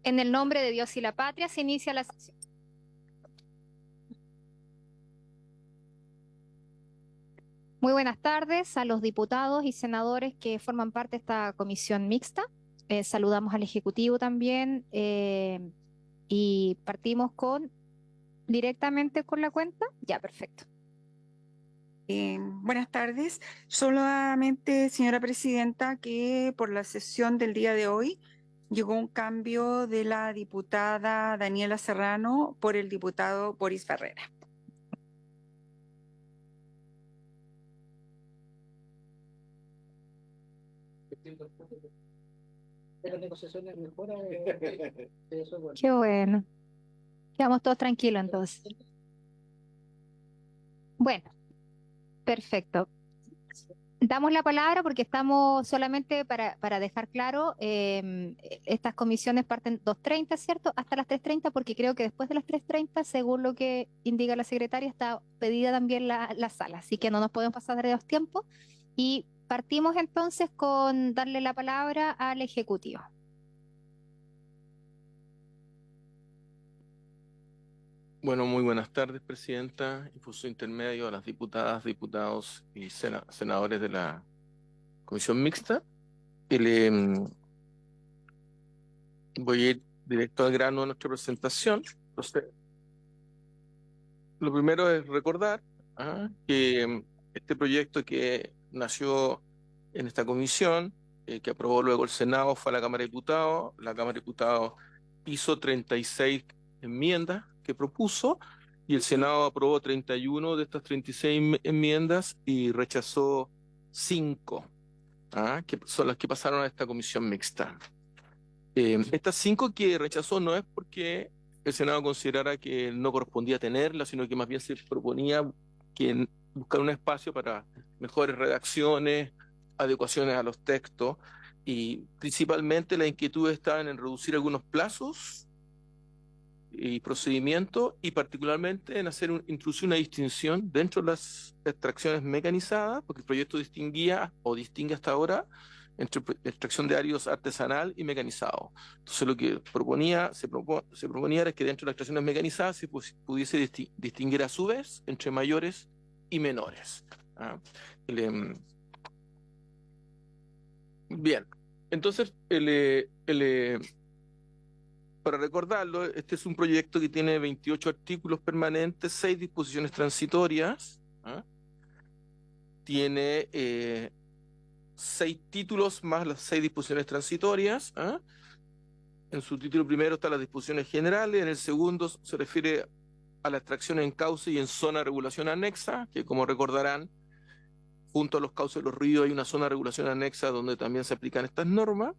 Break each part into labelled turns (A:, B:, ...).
A: En el nombre de Dios y la patria se inicia la sesión. Muy buenas tardes a los diputados y senadores que forman parte de esta comisión mixta. Saludamos al Ejecutivo también y partimos directamente con la cuenta. Ya, perfecto.
B: Buenas tardes. Solamente, señora presidenta, que por la sesión del día de hoy llegó un cambio de la diputada Daniela Serrano por el diputado Boris Barrera.
C: Las negociaciones mejoran. Eso es bueno.
A: Qué bueno. Quedamos todos tranquilos entonces. Bueno, perfecto. Damos la palabra porque estamos solamente para dejar claro, estas comisiones parten 2:30, ¿cierto? Hasta las 3:30, porque creo que después de las 3:30, según lo que indica la secretaria, está pedida también la sala, así que no nos podemos pasar de los tiempos. Y partimos entonces con darle la palabra al Ejecutivo.
D: Bueno, muy buenas tardes, Presidenta, y por su intermedio a las diputadas, diputados y senadores de la Comisión Mixta. Voy a ir directo al grano de nuestra presentación. Entonces, lo primero es recordar que este proyecto que nació en esta comisión, que aprobó luego el Senado, fue a la Cámara de Diputados. La Cámara de Diputados hizo 36 enmiendas que propuso y el Senado aprobó 31 de estas 36 enmiendas y rechazó 5, que son las que pasaron a esta comisión mixta. Estas 5 que rechazó no es porque el Senado considerara que no correspondía tenerla, sino que más bien se proponía que buscar un espacio para mejores redacciones, adecuaciones a los textos, y principalmente las inquietudes estaban en reducir algunos plazos y procedimientos, y particularmente en introducir una distinción dentro de las extracciones mecanizadas, porque el proyecto distinguía o distingue hasta ahora entre extracción de áridos artesanal y mecanizado. Entonces lo que se proponía era que dentro de las extracciones mecanizadas se pudiese distinguir a su vez entre mayores y menores. Bien, entonces para recordarlo, este es un proyecto que tiene 28 artículos permanentes, 6 disposiciones transitorias, tiene 6 títulos más las 6 disposiciones transitorias. En su título primero están las disposiciones generales, en el segundo se refiere a la extracción en cauce y en zona de regulación anexa, que como recordarán, junto a los cauces de los ríos hay una zona de regulación anexa donde también se aplican estas normas.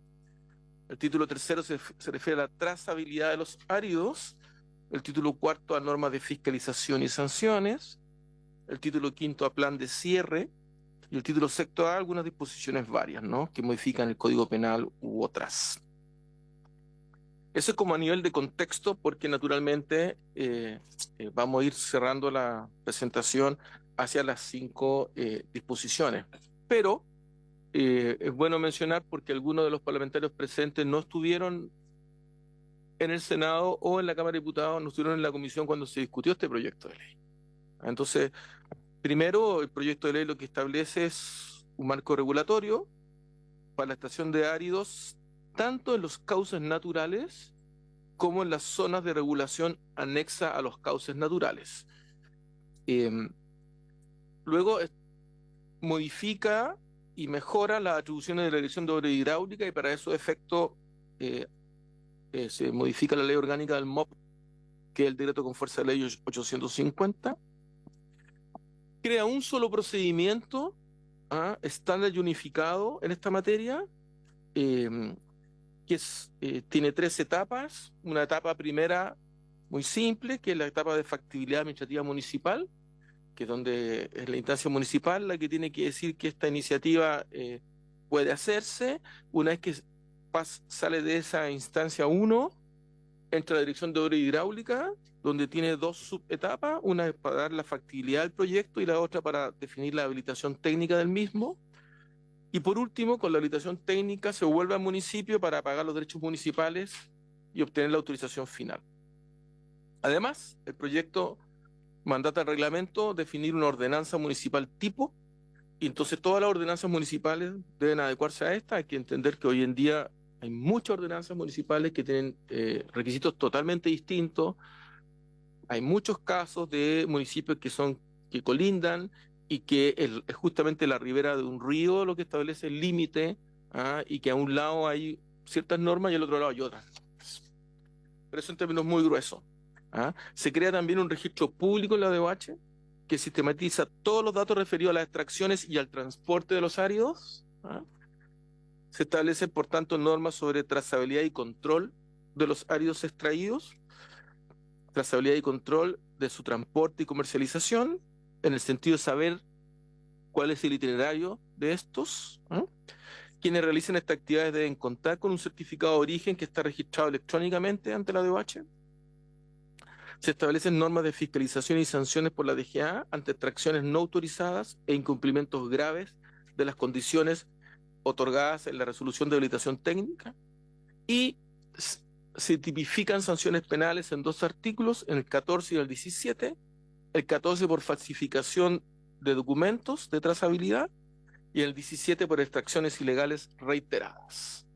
D: El título tercero se refiere a la trazabilidad de los áridos. El título cuarto a normas de fiscalización y sanciones. El título quinto a plan de cierre. Y el título sexto a algunas disposiciones varias, ¿no?, que modifican el Código Penal u otras. Eso es como a nivel de contexto, porque naturalmente vamos a ir cerrando la presentación hacia las 5 disposiciones. Pero es bueno mencionar porque algunos de los parlamentarios presentes no estuvieron en el Senado o en la Cámara de Diputados, no estuvieron en la comisión cuando se discutió este proyecto de ley. Entonces, primero, el proyecto de ley lo que establece es un marco regulatorio para la extracción de áridos, tanto en los cauces naturales como en las zonas de regulación anexa a los cauces naturales. Luego, modifica y mejora las atribuciones de la Dirección de Obra Hidráulica, y para eso efecto se modifica la ley orgánica del MOP, que es el decreto con fuerza de ley 850. Crea un solo procedimiento estándar y unificado en esta materia, que tiene 3 etapas. Una etapa primera muy simple, que es la etapa de factibilidad administrativa municipal, que es donde es la instancia municipal la que tiene que decir que esta iniciativa puede hacerse. Una vez que sale de esa instancia 1, entra la Dirección de Obra Hidráulica, donde tiene 2 subetapas, una es para dar la factibilidad del proyecto y la otra para definir la habilitación técnica del mismo. Y por último, con la habilitación técnica se vuelve al municipio para pagar los derechos municipales y obtener la autorización final. Además, el proyecto mandata al reglamento definir una ordenanza municipal tipo, y entonces todas las ordenanzas municipales deben adecuarse a esta. Hay que entender que hoy en día hay muchas ordenanzas municipales que tienen requisitos totalmente distintos. Hay muchos casos de municipios que colindan y que es justamente la ribera de un río lo que establece el límite, y que a un lado hay ciertas normas y al otro lado hay otras. Pero eso en términos muy gruesos. Se crea también un registro público en la DOH que sistematiza todos los datos referidos a las extracciones y al transporte de los áridos. Se establecen, por tanto, normas sobre trazabilidad y control de los áridos extraídos, trazabilidad y control de su transporte y comercialización, en el sentido de saber cuál es el itinerario de estos. Quienes realicen estas actividades deben contar con un certificado de origen que está registrado electrónicamente ante la DOH. Se establecen normas de fiscalización y sanciones por la DGA ante extracciones no autorizadas e incumplimientos graves de las condiciones otorgadas en la resolución de habilitación técnica, y se tipifican sanciones penales en 2 artículos, en el 14 y el 17, el 14 por falsificación de documentos de trazabilidad y el 17 por extracciones ilegales reiteradas.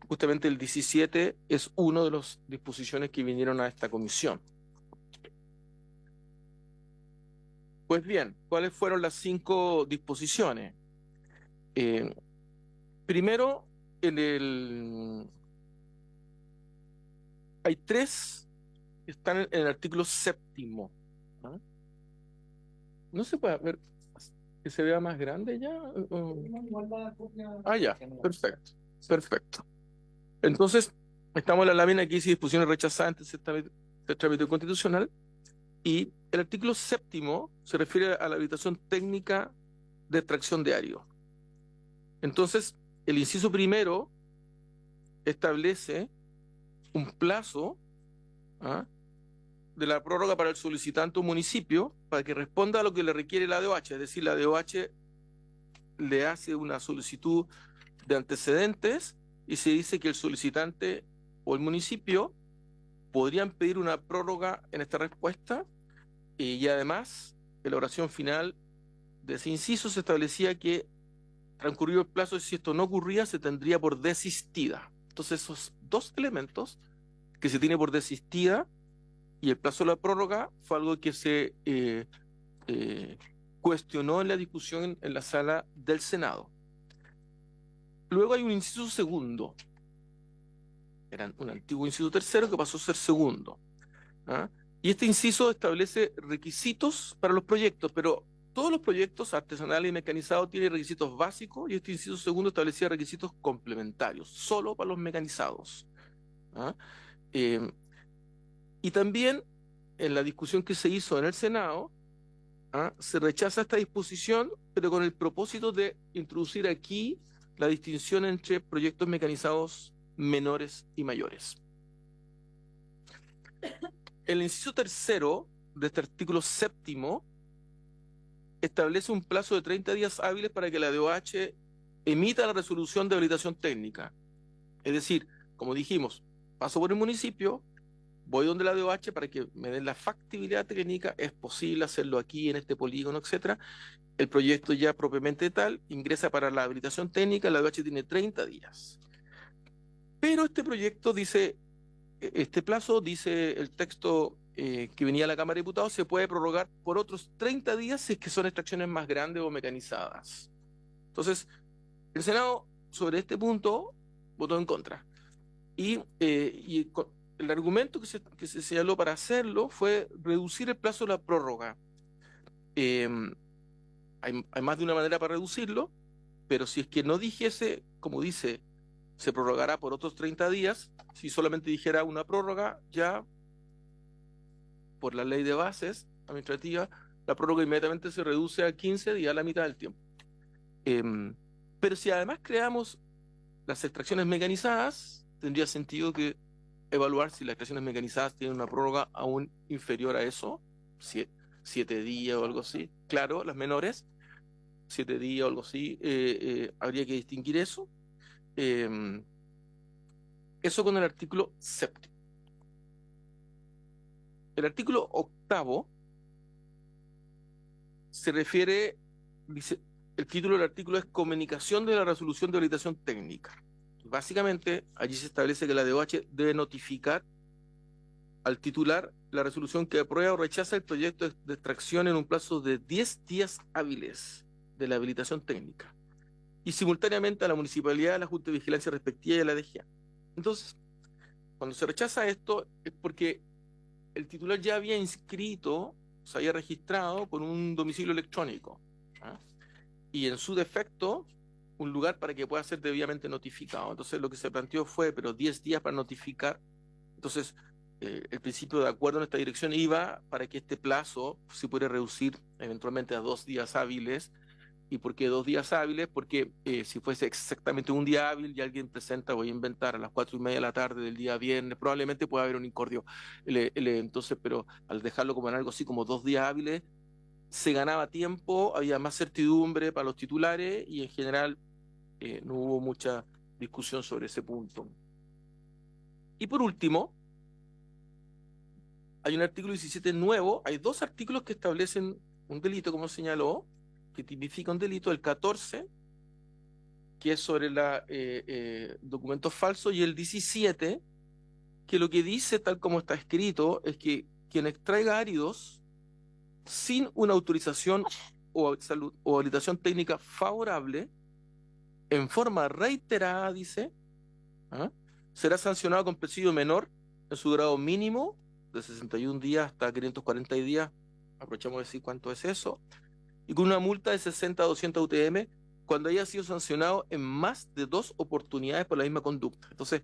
D: Justamente el 17 es una de las disposiciones que vinieron a esta comisión. Pues bien, ¿cuáles fueron las 5 disposiciones? Primero, hay 3 que están en el artículo 7º. ¿No se puede ver que se vea más grande ya? Ya, perfecto, perfecto. Entonces, estamos en la lámina que dice disposiciones rechazadas ante este trámite constitucional, y el artículo 7º se refiere a la habilitación técnica de extracción de árido. Entonces, el inciso primero establece un plazo de la prórroga para el solicitante o municipio para que responda a lo que le requiere la DOH. Es decir, la DOH le hace una solicitud de antecedentes y se dice que el solicitante o el municipio podrían pedir una prórroga en esta respuesta, y además en la oración final de ese inciso se establecía que transcurrido el plazo, y si esto no ocurría, se tendría por desistida. Entonces, esos 2 elementos, que se tiene por desistida y el plazo de la prórroga, fue algo que se cuestionó en la discusión en la sala del Senado. Luego hay un inciso segundo. Era un antiguo inciso tercero que pasó a ser segundo. Y este inciso establece requisitos para los proyectos, pero todos los proyectos artesanales y mecanizados tienen requisitos básicos, y este inciso segundo establecía requisitos complementarios, solo para los mecanizados. Y también en la discusión que se hizo en el Senado, se rechaza esta disposición, pero con el propósito de introducir aquí la distinción entre proyectos mecanizados menores y mayores. El inciso tercero de este artículo 7º establece un plazo de 30 días hábiles para que la DOH emita la resolución de habilitación técnica. Es decir, como dijimos, paso por el municipio, voy donde la DOH para que me den la factibilidad técnica, es posible hacerlo aquí en este polígono, etcétera. El proyecto ya propiamente tal ingresa para la habilitación técnica, la DOH tiene 30 días. Pero este proyecto dice, este plazo, dice el texto que venía a la Cámara de Diputados, se puede prorrogar por otros 30 días si es que son extracciones más grandes o mecanizadas. Entonces, el Senado sobre este punto votó en contra. Y el argumento que se señaló para hacerlo fue reducir el plazo de la prórroga. Hay más de una manera para reducirlo, pero si es que no dijese, como dice, se prorrogará por otros 30 días, si solamente dijera una prórroga, ya por la ley de bases administrativas, la prórroga inmediatamente se reduce a 15 días, a la mitad del tiempo. Pero si además creamos las extracciones mecanizadas, tendría sentido que evaluar si las extracciones mecanizadas tienen una prórroga aún inferior a eso, 7 días o algo así. Claro, las menores, 7 días o algo así, habría que distinguir eso. Eso con el artículo 7º. El artículo 8º se refiere, dice, el título del artículo es Comunicación de la resolución de habilitación técnica. Básicamente, allí se establece que la DOH debe notificar al titular la resolución que aprueba o rechaza el proyecto de extracción en un plazo de 10 días hábiles de la habilitación técnica y simultáneamente a la municipalidad, a la Junta de Vigilancia respectiva y a la DGA. Entonces, cuando se rechaza esto es porque el titular ya había inscrito, se había registrado con un domicilio electrónico, ¿ah? Y en su defecto, un lugar para que pueda ser debidamente notificado. Entonces lo que se planteó fue, pero 10 días para notificar. Entonces, el principio de acuerdo en esta dirección iba para que este plazo se pudiera reducir eventualmente a 2 días hábiles. ¿Y por qué 2 días hábiles? Porque si fuese exactamente un día hábil y alguien presenta, voy a inventar, a las 4:30 de la tarde del día viernes, probablemente pueda haber un incordio. Entonces, pero al dejarlo como en algo así como 2 días hábiles, se ganaba tiempo, había más certidumbre para los titulares y en general no hubo mucha discusión sobre ese punto. Y por último, hay un artículo 17 nuevo, hay 2 artículos que establecen un delito, como señaló, que tipifica un delito, el 14, que es sobre documentos falsos, y el 17, que lo que dice, tal como está escrito, es que quien extraiga áridos sin una autorización o habilitación técnica favorable, en forma reiterada, dice, ¿ah?, será sancionado con presidio menor en su grado mínimo, de 61 días hasta 540 días, aprovechamos de decir cuánto es eso, y con una multa de 60 a 200 UTM cuando haya sido sancionado en más de 2 oportunidades por la misma conducta. Entonces,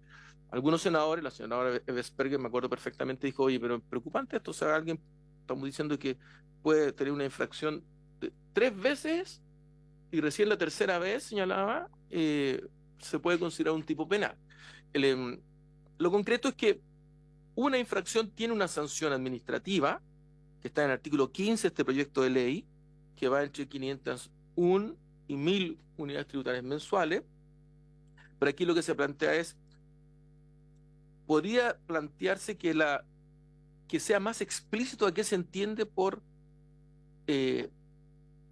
D: algunos senadores, la senadora Evesperger, me acuerdo perfectamente, dijo, oye, pero es preocupante esto, o sea, alguien, estamos diciendo que puede tener una infracción de 3 veces y recién la tercera vez, señalaba, se puede considerar un tipo penal. Lo concreto es que una infracción tiene una sanción administrativa, que está en el artículo 15 de este proyecto de ley, que va entre 501 y 1000 unidades tributarias mensuales. Pero aquí lo que se plantea es, podría plantearse que sea más explícito a qué se entiende por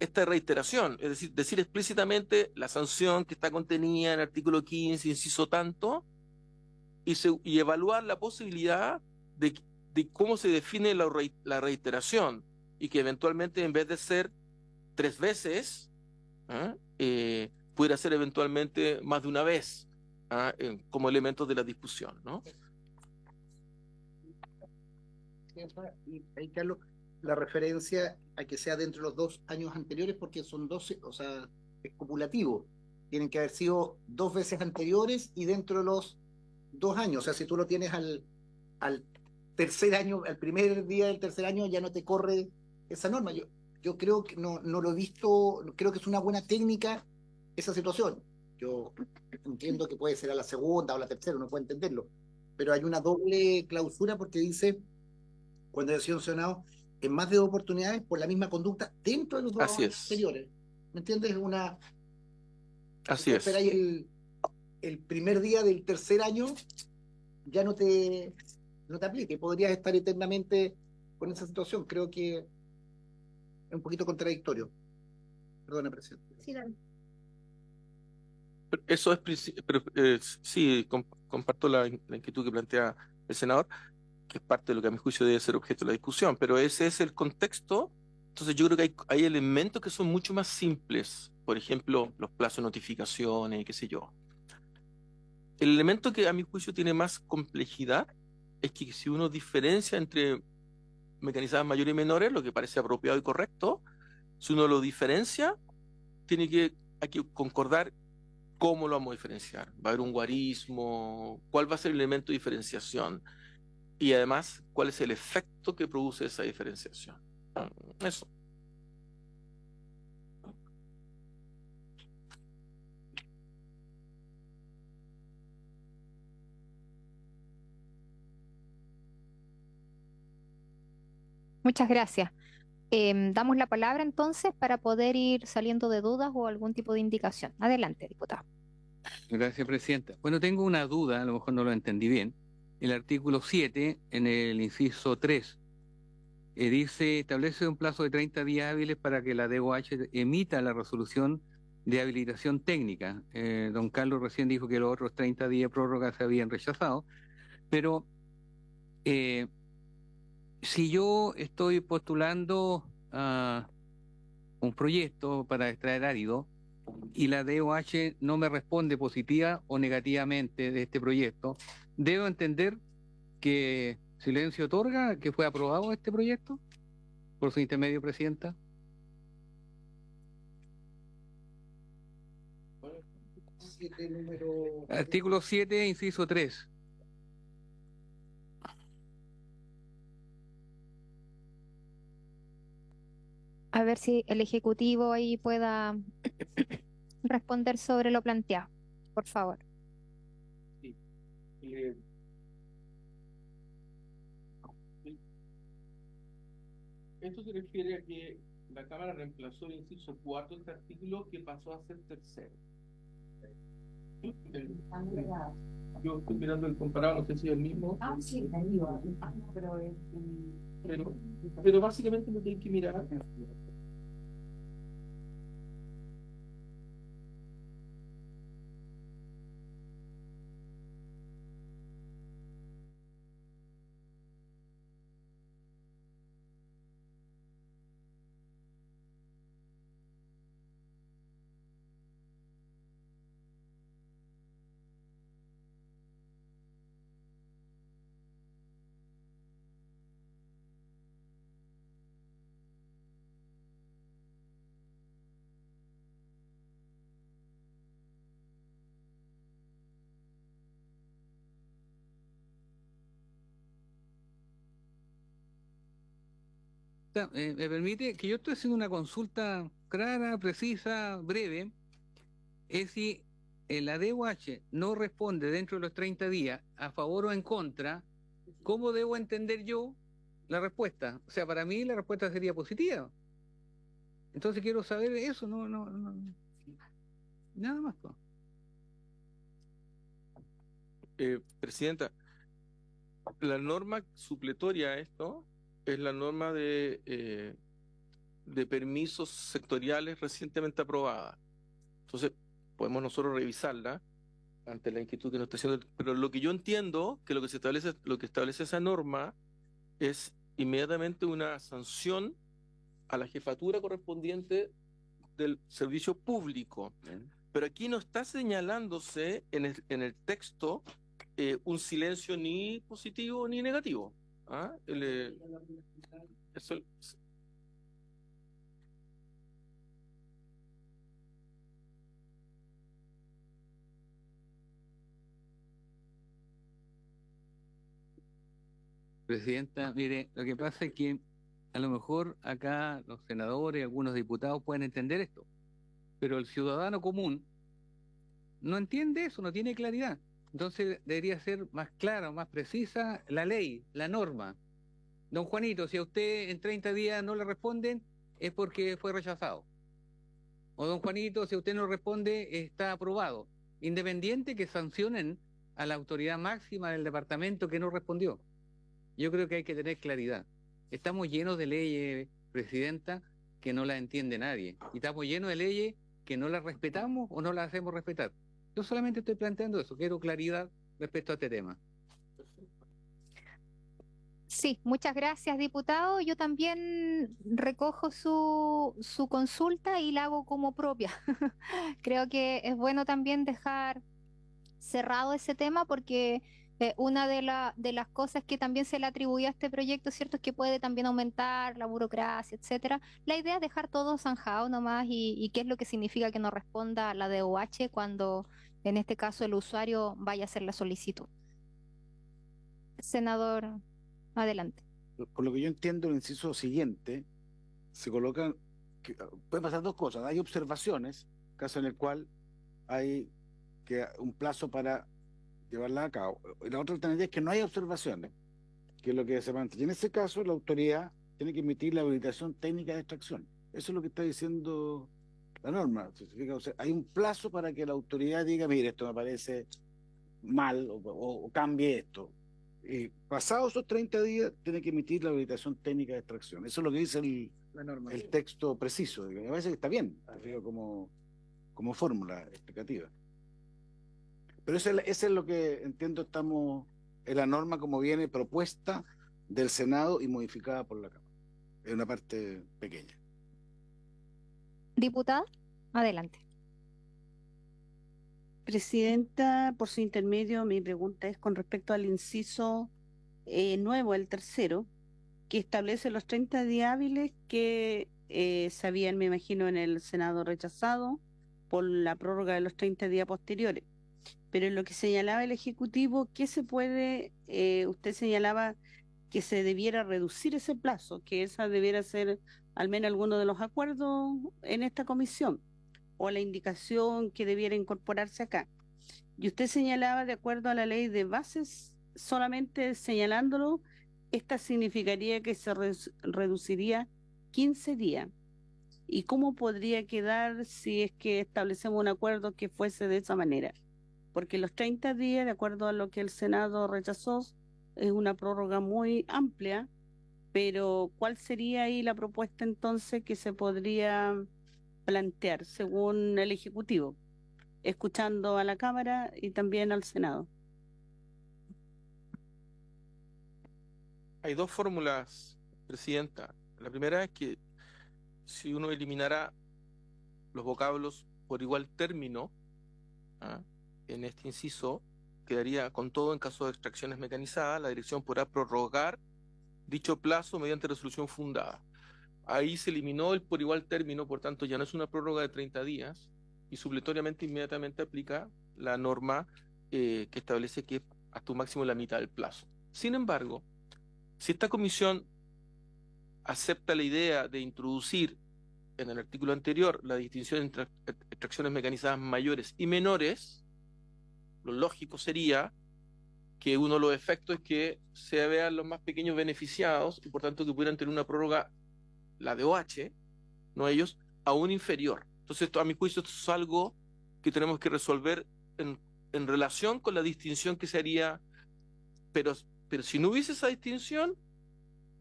D: esta reiteración, es decir, decir explícitamente la sanción que está contenida en el artículo 15, inciso tanto, y evaluar la posibilidad de cómo se define la reiteración, y que eventualmente en vez de ser 3 veces, ¿ah?, pudiera ser eventualmente más de una vez, ¿ah?, como elementos de la discusión, ¿no?
C: Y ahí, Carlos, la referencia a que sea dentro de los 2 años anteriores, porque son 12, o sea, es cumulativo. Tienen que haber sido 2 veces anteriores y dentro de los 2 años. O sea, si tú lo tienes al tercer año, al primer día del tercer año, ya no te corre esa norma. Yo creo que no lo he visto, creo que es una buena técnica esa situación. Yo entiendo que puede ser a la segunda o a la tercera, uno puede entenderlo, pero hay una doble clausura porque dice, cuando haya sido sancionado en más de 2 oportunidades por la misma conducta dentro de los 2
D: Así
C: años
D: es,
C: anteriores. ¿Me entiendes? Si
D: así
C: tú
D: es.
C: esperáis el primer día del tercer año, ya no te aplique, podrías estar eternamente con esa situación. Creo que es un poquito contradictorio. Perdona, presidente.
A: Sí, dale.
D: Eso es, pero sí, comparto la inquietud que plantea el senador, que es parte de lo que a mi juicio debe ser objeto de la discusión, pero ese es el contexto. Entonces yo creo que hay elementos que son mucho más simples, por ejemplo, los plazos de notificaciones, qué sé yo. El elemento que a mi juicio tiene más complejidad es que si uno diferencia entre mecanizadas mayores y menores, lo que parece apropiado y correcto, si uno lo diferencia, hay que concordar cómo lo vamos a diferenciar. ¿Va a haber un guarismo? ¿Cuál va a ser el elemento de diferenciación? Y además, ¿cuál es el efecto que produce esa diferenciación? Eso.
A: Muchas gracias. Damos la palabra entonces para poder ir saliendo de dudas o algún tipo de indicación. Adelante, diputado.
E: Gracias, Presidenta. Bueno, tengo una duda, a lo mejor no lo entendí bien. El artículo 7, en el inciso 3, dice, establece un plazo de 30 días hábiles para que la DOH emita la resolución de habilitación técnica. Don Carlos recién dijo que los otros 30 días de prórroga se habían rechazado, pero si yo estoy postulando a un proyecto para extraer árido y la DOH no me responde positiva o negativamente de este proyecto, ¿debo entender que silencio otorga que fue aprobado este proyecto? Por su intermedio, Presidenta. Artículo 7, inciso 3.
A: A ver si el Ejecutivo ahí pueda responder sobre lo planteado, por favor.
D: Sí. Esto se refiere a que la Cámara reemplazó el inciso 4 de este artículo que pasó a ser tercero. Yo estoy mirando el comparado, no sé si es el mismo.
F: Sí,
D: pero básicamente lo que hay que mirar.
E: Me permite que yo estoy haciendo una consulta clara, precisa, breve. Es si la DOH no responde dentro de los 30 días a favor o en contra, ¿cómo debo entender yo la respuesta? O sea, para mí la respuesta sería positiva. Entonces quiero saber eso, no. Nada más.
D: Presidenta, la norma supletoria a esto es la norma de permisos sectoriales recientemente aprobada. Entonces, podemos nosotros revisarla ante la inquietud que nos está haciendo. Pero lo que yo entiendo que lo que establece esa norma es inmediatamente una sanción a la jefatura correspondiente del servicio público. Pero aquí no está señalándose en el texto un silencio ni positivo ni negativo. ¿Ah? Eso,
E: Presidenta, mire, lo que pasa es que a lo mejor acá los senadores, algunos diputados pueden entender esto, pero el ciudadano común no entiende eso, no tiene claridad. Entonces debería ser más clara, más precisa la ley, la norma. Don Juanito, si a usted en 30 días no le responden, es porque fue rechazado. O don Juanito, si a usted no responde, está aprobado. Independiente que sancionen a la autoridad máxima del departamento que no respondió. Yo creo que hay que tener claridad. Estamos llenos de leyes, Presidenta, que no las entiende nadie. Y estamos llenos de leyes que no las respetamos o no las hacemos respetar. Yo solamente estoy planteando eso, quiero claridad respecto a este tema.
A: Sí, muchas gracias, diputado. Yo también recojo su consulta y la hago como propia. Creo que es bueno también dejar cerrado ese tema porque una de las cosas que también se le atribuye a este proyecto, ¿cierto? Es que puede también aumentar la burocracia, etcétera. La idea es dejar todo zanjado nomás y qué es lo que significa que no responda a la DOH cuando en este caso el usuario vaya a hacer la solicitud. Senador, adelante.
F: por lo que yo entiendo, el inciso siguiente se colocan, pueden pasar dos cosas. Hay observaciones, caso en el cual hay un plazo para llevarla a cabo. Y la otra alternativa es que no hay observaciones, que es lo que se mantiene. En ese caso, la autoridad tiene que emitir la habilitación técnica de extracción. Eso es lo que está diciendo la norma. O sea, hay un plazo para que la autoridad diga, mire, esto me parece mal o cambie esto. Pasados esos 30 días, tiene que emitir la habilitación técnica de extracción. Eso es lo que dice
C: La norma.
F: el texto preciso. Me parece que está bien, arriba como fórmula explicativa. Pero eso es lo que entiendo estamos en la norma como viene propuesta del Senado y modificada por la Cámara. Es una parte pequeña.
A: Diputada, adelante.
G: Presidenta, por su intermedio, mi pregunta es con respecto al inciso nuevo, el tercero, que establece los 30 días hábiles que se habían, me imagino, en el Senado rechazado por la prórroga de los 30 días posteriores. Pero en lo que señalaba el Ejecutivo, ¿qué se puede, usted señalaba que se debiera reducir ese plazo, que esa debiera ser al menos alguno de los acuerdos en esta comisión, o la indicación que debiera incorporarse acá? Y usted señalaba, de acuerdo a la ley de bases, solamente señalándolo, esta significaría que se reduciría 15 días. ¿Y cómo podría quedar si es que establecemos un acuerdo que fuese de esa manera? Porque los 30 días, de acuerdo a lo que el Senado rechazó, es una prórroga muy amplia, pero ¿cuál sería ahí la propuesta entonces que se podría plantear según el Ejecutivo, escuchando a la Cámara y también al Senado?
D: Hay dos fórmulas, Presidenta. La primera es que si uno eliminara los vocablos por igual término, ¿ah?, en este inciso, quedaría con todo en caso de extracciones mecanizadas, la dirección podrá prorrogar dicho plazo mediante resolución fundada. Ahí se eliminó el por igual término, por tanto ya no es una prórroga de 30 días y supletoriamente inmediatamente aplica la norma que establece que hasta un máximo la mitad del plazo. Sin embargo, si esta comisión acepta la idea de introducir en el artículo anterior la distinción entre extracciones mecanizadas mayores y menores, lo lógico sería que uno de los efectos es que se vean los más pequeños beneficiados y por tanto que pudieran tener una prórroga, la de OH, no ellos, aún inferior. Entonces, a mi juicio, esto es algo que tenemos que resolver en relación con la distinción que se haría, pero si no hubiese esa distinción,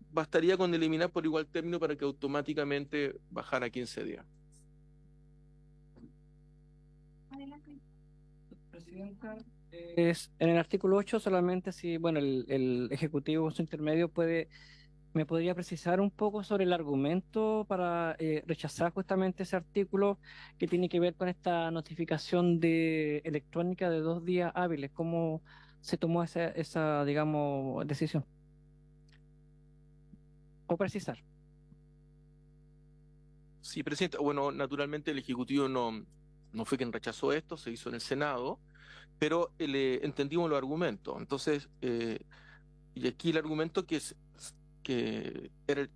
D: bastaría con eliminar por igual término para que automáticamente bajara a 15 días.
H: Presidenta, es en el artículo 8 solamente si, bueno, el Ejecutivo en su intermedio me podría precisar un poco sobre el argumento para rechazar justamente ese artículo que tiene que ver con esta notificación electrónica de 2 días hábiles. ¿Cómo se tomó esa, digamos, decisión? O precisar.
D: Sí, Presidenta. Bueno, naturalmente el Ejecutivo no fue quien rechazó esto, se hizo en el Senado, pero entendimos los argumentos. Entonces, y aquí el argumento que era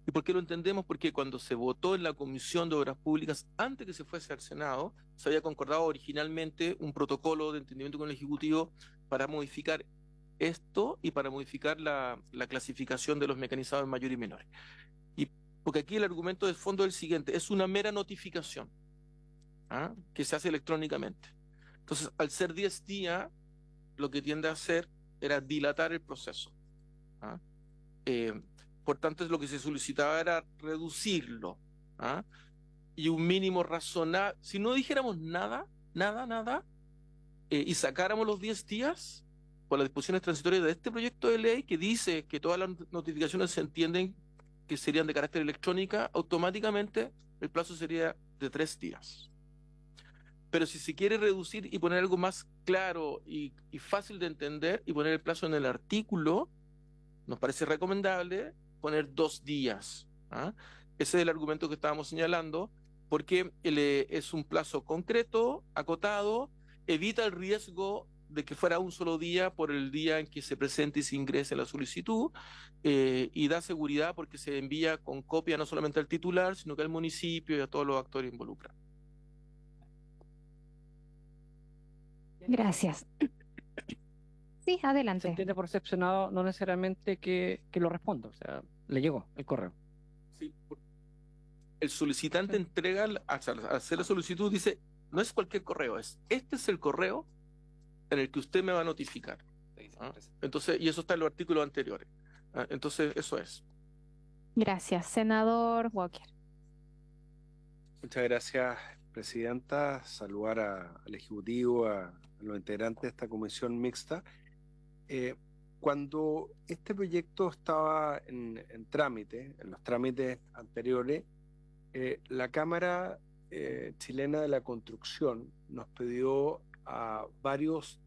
D: ¿y por qué lo entendemos? Porque cuando se votó en la Comisión de Obras Públicas, antes que se fuese al Senado, se había concordado originalmente un protocolo de entendimiento con el Ejecutivo para modificar esto y para modificar la clasificación de los mecanizados en mayor y menores. Y porque aquí el argumento de fondo es el siguiente: es una mera notificación, ¿ah?, que se hace electrónicamente. Entonces, al ser 10 días, lo que tiende a hacer era dilatar el proceso, ¿ah? Por tanto, lo que se solicitaba era reducirlo, ¿ah?, y un mínimo razonable. Si no dijéramos nada, y sacáramos los 10 días por las disposiciones transitorias de este proyecto de ley que dice que todas las notificaciones se entienden que serían de carácter electrónica, automáticamente el plazo sería de 3 días. Pero si se quiere reducir y poner algo más claro y fácil de entender y poner el plazo en el artículo, nos parece recomendable poner 2 días, ¿ah? Ese es el argumento que estábamos señalando, porque es un plazo concreto, acotado, evita el riesgo de que fuera un solo día por el día en que se presente y se ingrese la solicitud, y da seguridad porque se envía con copia no solamente al titular, sino que al municipio y a todos los actores involucrados.
A: Gracias. Sí,
H: Se
A: adelante.
H: entiende por excepcionado no necesariamente que lo responda. O sea, Le llegó el correo.
D: Sí, el solicitante entrega, al hacer la solicitud, dice, no es cualquier correo, este es el correo en el que usted me va a notificar. Entonces, y eso está en los artículos anteriores. Entonces, eso es.
A: Gracias. Senador Walker.
I: Muchas gracias, Presidenta. Saludar al Ejecutivo, a los integrantes de esta comisión mixta. Cuando este proyecto estaba en trámite, en los trámites anteriores, la Cámara Chilena de la Construcción nos pidió a varios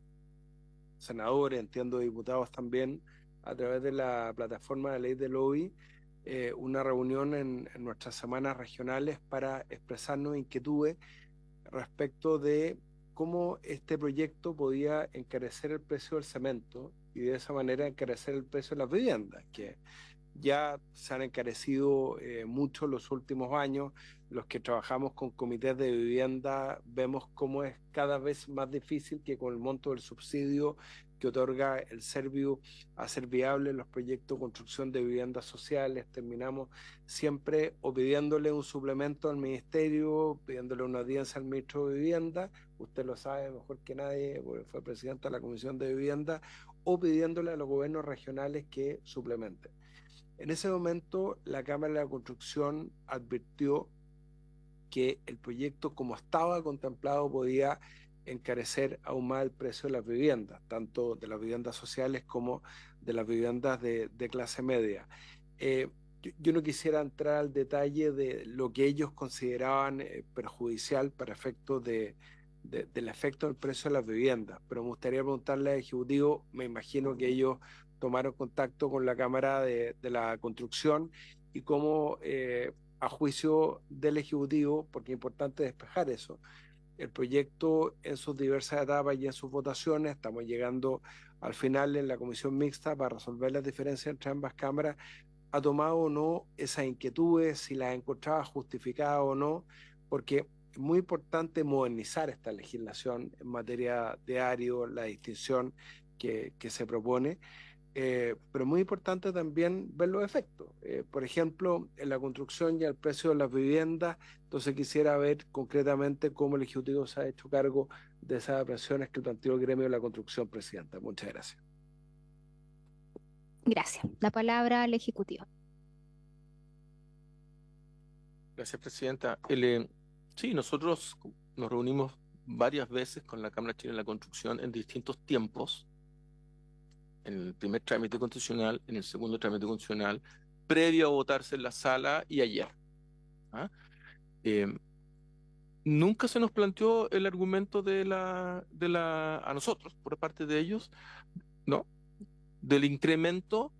I: senadores, entiendo diputados también, a través de la plataforma de ley de lobby, una reunión en nuestras semanas regionales para expresarnos inquietudes respecto de cómo este proyecto podía encarecer el precio del cemento y de esa manera encarecer el precio de las viviendas, que ya se han encarecido mucho los últimos años. Los que trabajamos con comités de vivienda vemos cómo es cada vez más difícil que con el monto del subsidio que otorga el Serviu hacer viables los proyectos de construcción de viviendas sociales. Terminamos siempre o pidiéndole un suplemento al ministerio, pidiéndole una audiencia al ministro de Vivienda, usted lo sabe mejor que nadie porque fue presidente de la Comisión de Vivienda, o pidiéndole a los gobiernos regionales que suplementen. En ese momento, la Cámara de la Construcción advirtió que el proyecto, como estaba contemplado, podía encarecer aún más el precio de las viviendas, tanto de las viviendas sociales como de las viviendas de clase media. Yo no quisiera entrar al detalle de lo que ellos consideraban perjudicial para efectos del efecto del precio de las viviendas, pero me gustaría preguntarle al Ejecutivo, me imagino que ellos tomaron contacto con la Cámara de la Construcción y cómo, a juicio del Ejecutivo, porque es importante despejar eso, el proyecto en sus diversas etapas y en sus votaciones, estamos llegando al final en la comisión mixta para resolver las diferencias entre ambas cámaras, ha tomado o no esas inquietudes, si las encontraba justificadas o no, porque es muy importante modernizar esta legislación en materia de área, la distinción que se propone. Pero muy importante también ver los efectos. Por ejemplo, en la construcción y el precio de las viviendas, entonces quisiera ver concretamente cómo el Ejecutivo se ha hecho cargo de esas presiones que planteó el gremio de la construcción, Presidenta. Muchas gracias.
A: Gracias. La palabra al Ejecutivo.
D: Gracias, Presidenta. Sí, nosotros nos reunimos varias veces con la Cámara Chilena de la Construcción en distintos tiempos, en el primer trámite constitucional, en el segundo trámite constitucional, previo a votarse en la sala y ayer. Nunca se nos planteó el argumento a nosotros, por parte de ellos, ¿no? Del incremento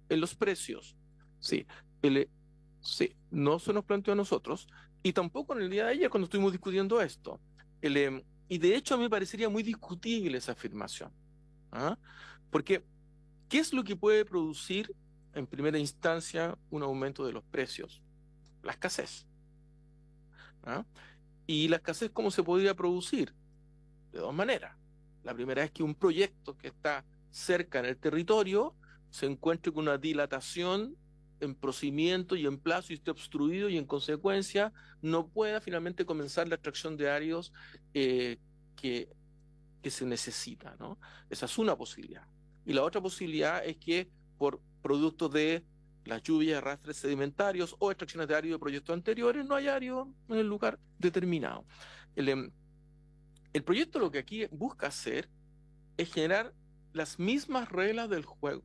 D: en los precios. Sí, sí, no se nos planteó a nosotros, y tampoco en el día de ayer cuando estuvimos discutiendo esto. Y de hecho a mí me parecería muy discutible esa afirmación. Porque, ¿qué es lo que puede producir en primera instancia un aumento de los precios? La escasez. Y la escasez, ¿cómo se podría producir? De dos maneras. La primera es que un proyecto que está cerca en el territorio se encuentre con una dilatación en procedimiento y en plazo y esté obstruido y en consecuencia no pueda finalmente comenzar la extracción de áreas que se necesita, ¿no? Esa es una posibilidad. Y la otra posibilidad es que por producto de las lluvias, arrastres sedimentarios o extracciones de árido de proyectos anteriores, no hay árido en el lugar determinado. El proyecto lo que aquí busca hacer es generar las mismas reglas del juego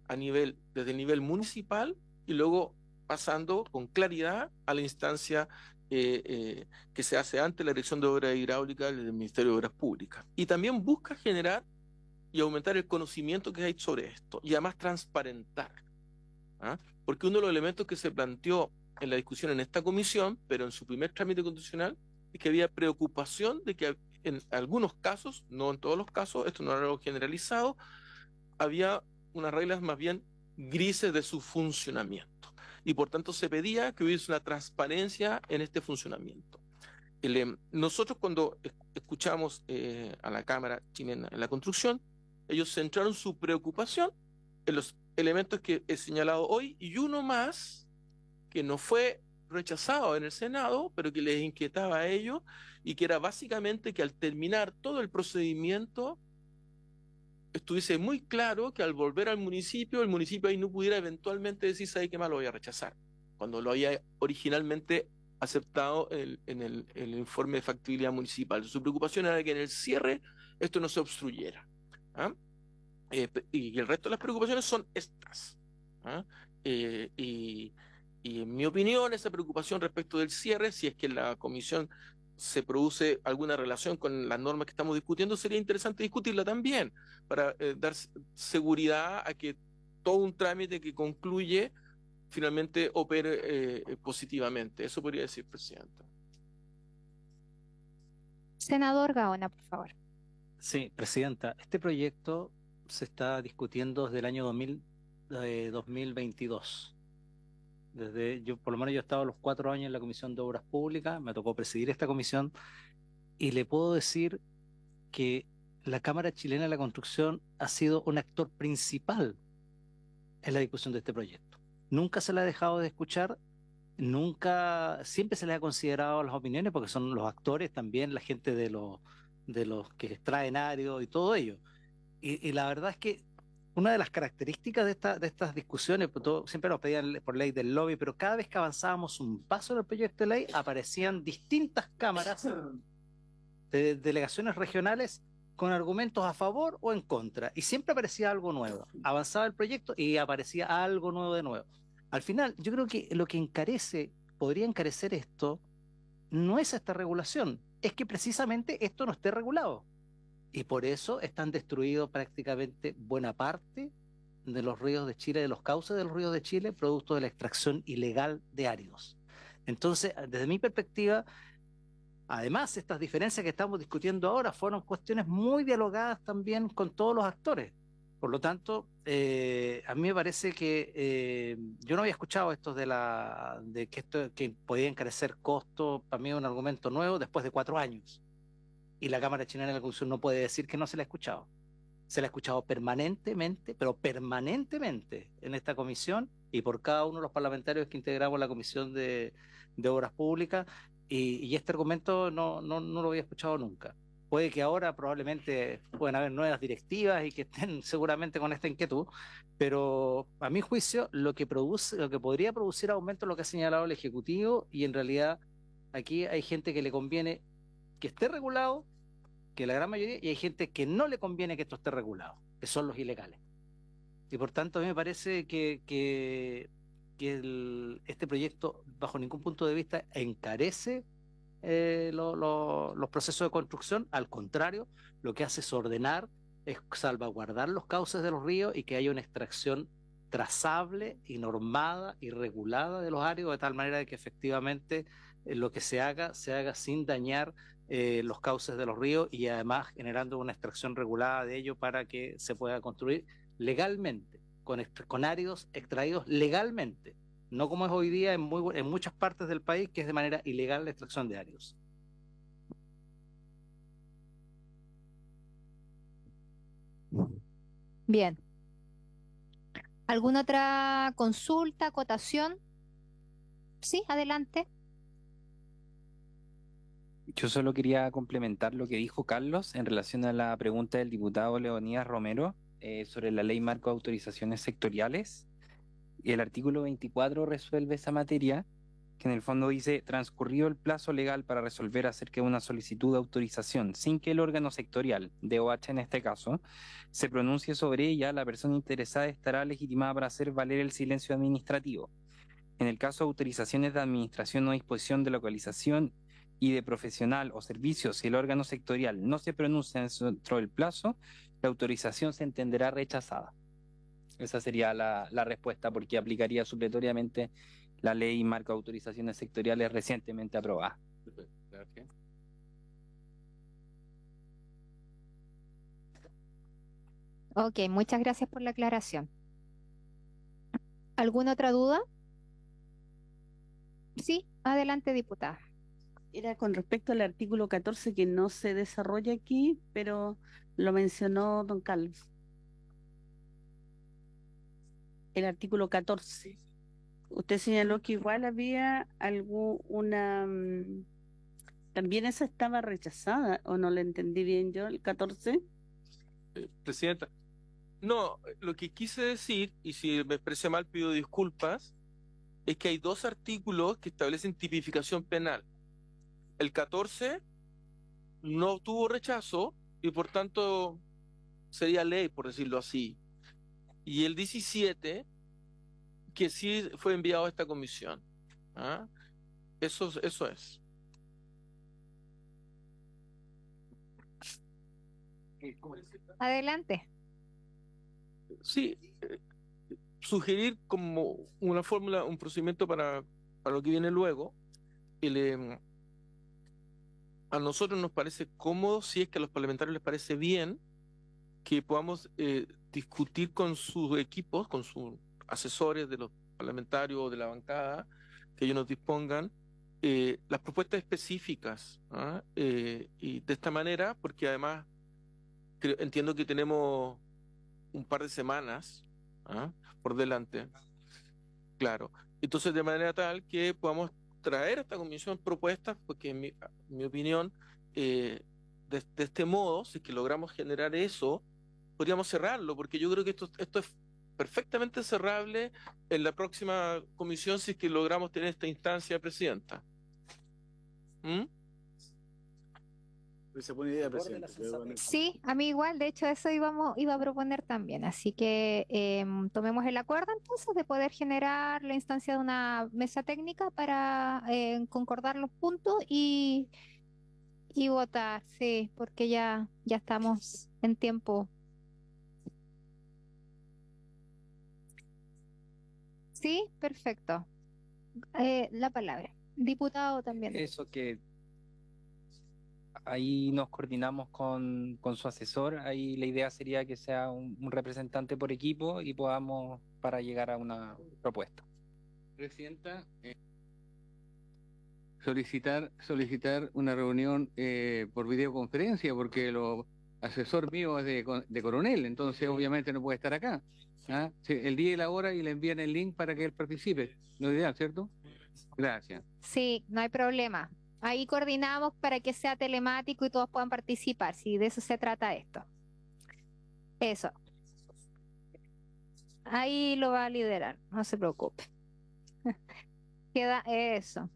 D: desde el nivel municipal y luego pasando con claridad a la instancia que se hace ante la Dirección de Obras Hidráulicas del Ministerio de Obras Públicas. Y también busca generar y aumentar el conocimiento que hay sobre esto y además transparentar. Porque uno de los elementos que se planteó en la discusión en esta comisión, pero en su primer trámite constitucional, es que había preocupación de que en algunos casos, no en todos los casos, esto no era algo generalizado, había unas reglas más bien grises de su funcionamiento. Y por tanto se pedía que hubiese una transparencia en este funcionamiento. Nosotros cuando escuchamos a la Cámara Chilena en la Construcción, ellos centraron su preocupación en los elementos que he señalado hoy y uno más que no fue rechazado en el Senado, pero que les inquietaba a ellos, y que era básicamente que al terminar todo el procedimiento estuviese muy claro que al volver al municipio, el municipio ahí no pudiera eventualmente decir, ¿sabe qué más? Lo voy a rechazar, cuando lo había originalmente aceptado en el informe de factibilidad municipal. Su preocupación era que en el cierre esto no se obstruyera. ¿Ah? Y el resto de las preocupaciones son estas. ¿Ah? Y en mi opinión, esa preocupación respecto del cierre, si es que en la comisión se produce alguna relación con las normas que estamos discutiendo, sería interesante discutirla también, para dar seguridad a que todo un trámite que concluye finalmente opere positivamente. Eso podría decir, Presidenta.
A: Senador Gaona, por favor.
J: Sí, Presidenta, este proyecto se está discutiendo desde el año 2022. Por lo menos yo he estado los 4 años en la Comisión de Obras Públicas, me tocó presidir esta comisión, y le puedo decir que la Cámara Chilena de la Construcción ha sido un actor principal en la discusión de este proyecto. Nunca se le ha dejado de escuchar, siempre se les ha considerado las opiniones, porque son los actores también, la gente de los que extraen árido y todo ello. Y la verdad es que una de las características de estas discusiones, pues siempre nos pedían por ley del lobby, pero cada vez que avanzábamos un paso en el proyecto de ley, aparecían distintas cámaras de delegaciones regionales con argumentos a favor o en contra, y siempre aparecía algo nuevo. Avanzaba el proyecto y aparecía algo nuevo de nuevo. Al final, yo creo que lo que podría encarecer esto, no es esta regulación, es que precisamente esto no esté regulado. Y por eso están destruidos prácticamente buena parte de los ríos de Chile, de los cauces de los ríos de Chile, producto de la extracción ilegal de áridos. Entonces, desde mi perspectiva, además, estas diferencias que estamos discutiendo ahora fueron cuestiones muy dialogadas también con todos los actores. Por lo tanto, a mí me parece que yo no había escuchado esto de que podía encarecer costos. Para mí es un argumento nuevo después de 4 años. Y la Cámara Chilena de la Construcción no puede decir que no se la ha escuchado. Se la ha escuchado permanentemente, pero permanentemente en esta comisión, y por cada uno de los parlamentarios que integramos la Comisión de Obras Públicas, y este argumento no lo había escuchado nunca. Puede que ahora probablemente puedan haber nuevas directivas y que estén seguramente con esta inquietud, pero a mi juicio lo que podría producir aumento es lo que ha señalado el Ejecutivo, y en realidad aquí hay gente que le conviene que esté regulado, que la gran mayoría, y hay gente que no le conviene que esto esté regulado, que son los ilegales. Y por tanto a mí me parece que este proyecto bajo ningún punto de vista encarece los procesos de construcción. Al contrario, lo que hace es ordenar, es salvaguardar los cauces de los ríos y que haya una extracción trazable y normada y regulada de los áridos, de tal manera de que efectivamente lo que se haga sin dañar los cauces de los ríos, y además generando una extracción regulada de ellos para que se pueda construir legalmente, con áridos extraídos legalmente, no como es hoy día en muchas partes del país, que es de manera ilegal la extracción de áridos.
A: Bien. ¿Alguna otra consulta, acotación? Sí, adelante.
K: Yo solo quería complementar lo que dijo Carlos en relación a la pregunta del diputado Leonidas Romero sobre la ley marco de autorizaciones sectoriales. Y el artículo 24 resuelve esa materia, que en el fondo dice: transcurrido el plazo legal para resolver acerca de una solicitud de autorización sin que el órgano sectorial, DOH en este caso, se pronuncie sobre ella, la persona interesada estará legitimada para hacer valer el silencio administrativo. En el caso de autorizaciones de administración o disposición de localización y de profesional o servicio, si el órgano sectorial no se pronuncia dentro del plazo, la autorización se entenderá rechazada. Esa sería la respuesta, porque aplicaría supletoriamente la ley marco de autorizaciones sectoriales recientemente aprobada.
D: Gracias.
A: Ok, muchas gracias por la aclaración. ¿Alguna otra duda? Sí, adelante, diputada.
G: Era con respecto al artículo 14, que no se desarrolla aquí, pero lo mencionó don Carlos. el artículo 14. Usted señaló que igual había una... también esa estaba rechazada, o no le entendí bien yo, el 14.
D: Presidenta, no, lo que quise decir, y si me expresé mal pido disculpas, es que hay dos artículos que establecen tipificación penal. El 14 no tuvo rechazo y por tanto sería ley, por decirlo así. Y el 17, que sí fue enviado a esta comisión. ¿Ah? Eso es.
A: Adelante.
D: Sí, sugerir como una fórmula, un procedimiento para lo que viene luego. A nosotros nos parece cómodo, si es que a los parlamentarios les parece bien, que podamos discutir con sus equipos, con sus asesores de los parlamentarios o de la bancada, que ellos nos dispongan las propuestas específicas. ¿Ah? Y de esta manera, porque además entiendo que tenemos un par de semanas, ¿ah? por delante. Claro. Entonces, de manera tal que podamos traer a esta comisión propuestas, porque en mi opinión, de este modo, si es que logramos generar eso, podríamos cerrarlo, porque yo creo que esto es perfectamente cerrable en la próxima comisión si es que logramos tener esta instancia, presidenta. ¿Mm?
F: Esa es buena idea, presidente.
A: Sí, a mí igual, de hecho eso iba a proponer también, así que tomemos el acuerdo entonces de poder generar la instancia de una mesa técnica para concordar los puntos y votar, sí, porque ya estamos en tiempo. Sí, perfecto. La palabra. Diputado también.
K: Eso que ahí nos coordinamos con su asesor, ahí la idea sería que sea un representante por equipo y podamos para llegar a una propuesta.
E: Presidenta, solicitar una reunión por videoconferencia, porque el asesor mío es de coronel, entonces obviamente no puede estar acá. ¿Ah? Sí, el día y la hora y le envían el link para que él participe. Lo ideal, ¿cierto? Gracias.
A: Sí, no hay problema. Ahí coordinamos para que sea telemático y todos puedan participar, si de eso se trata esto. Eso. Ahí lo va a liderar, no se preocupe. Queda eso.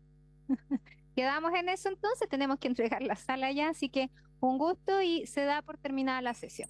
A: Quedamos en eso entonces, tenemos que entregar la sala ya, así que un gusto y se da por terminada la sesión.